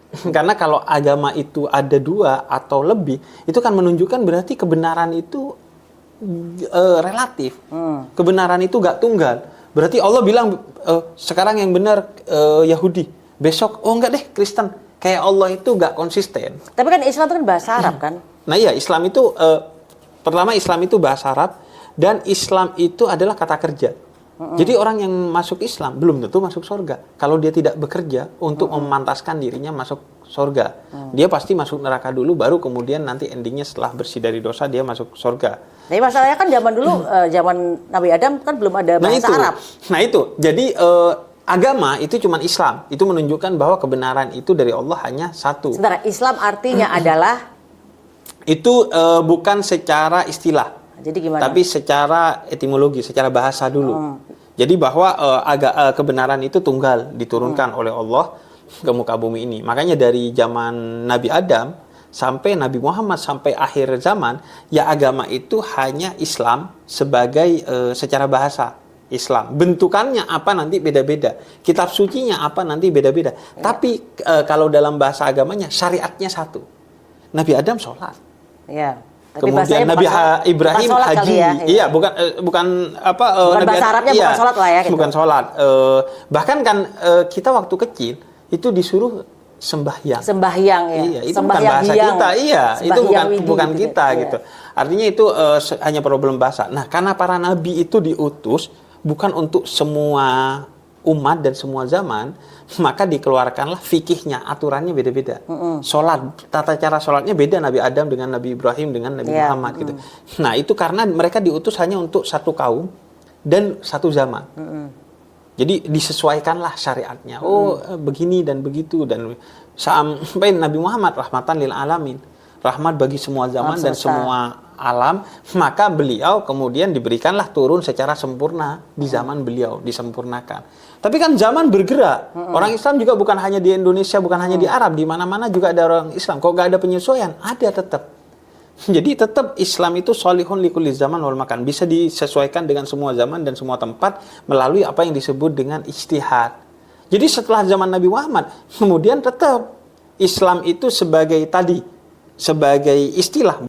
Karena kalau agama itu ada dua atau lebih, itu kan menunjukkan berarti kebenaran itu relatif. Kebenaran itu gak tunggal. Berarti Allah bilang sekarang yang benar Yahudi, besok oh enggak deh Kristen. Kayak Allah itu gak konsisten. Tapi kan Islam itu kan bahasa Arab kan? Nah iya, Islam itu pertama Islam itu bahasa Arab dan Islam itu adalah kata kerja. Jadi orang yang masuk Islam belum tentu masuk surga kalau dia tidak bekerja untuk memantaskan dirinya masuk surga. Dia pasti masuk neraka dulu, baru kemudian nanti endingnya setelah bersih dari dosa dia masuk surga. Tapi masalahnya kan zaman dulu, zaman Nabi Adam kan belum ada bahasa Arab. Nah itu, jadi agama itu cuma Islam. Itu menunjukkan bahwa kebenaran itu dari Allah hanya satu. Sebentar, Islam artinya adalah? Itu bukan secara istilah. Jadi gimana? Tapi secara etimologi, secara bahasa dulu. Jadi bahwa kebenaran itu tunggal diturunkan oleh Allah ke muka bumi ini. Makanya dari zaman Nabi Adam sampai Nabi Muhammad sampai akhir zaman, ya agama itu hanya Islam sebagai secara bahasa Islam. Bentukannya apa nanti beda-beda. Kitab sucinya apa nanti beda-beda. Ya. Tapi kalau dalam bahasa agamanya syariatnya satu. Nabi Adam sholat. Ya. Tapi kemudian Nabi Ibrahim haji, ya, iya bukan bukan Nabi bahasa Arabnya iya, bukan sholat lah ya. Gitu. Bukan sholat. Bahkan kan kita waktu kecil itu disuruh sembahyang. Sembahyang ya. Iya, itu bukan bahasa kita, iya, itu bukan gitu, kita gitu. Artinya itu hanya problem bahasa. Nah, karena para nabi itu diutus bukan untuk semua umat dan semua zaman, maka dikeluarkanlah fikihnya, aturannya beda-beda. Sholat, tata cara sholatnya beda Nabi Adam dengan Nabi Ibrahim dengan Nabi Muhammad gitu. Nah itu karena mereka diutus hanya untuk satu kaum dan satu zaman. Jadi disesuaikanlah syariatnya. Oh begini dan begitu, dan sampai Nabi Muhammad rahmatan lil alamin, rahmat bagi semua zaman dan semua alam, maka beliau kemudian diberikanlah turun secara sempurna di zaman beliau, disempurnakan. Tapi kan zaman bergerak. Orang Islam juga bukan hanya di Indonesia, bukan hanya di Arab, di mana-mana juga ada orang Islam. Kok gak ada penyesuaian? Ada tetap. Jadi tetap Islam itu sholihun likulli zaman wal makan, bisa disesuaikan dengan semua zaman dan semua tempat melalui apa yang disebut dengan ijtihad. Jadi setelah zaman Nabi Muhammad, kemudian tetap Islam itu sebagai istilah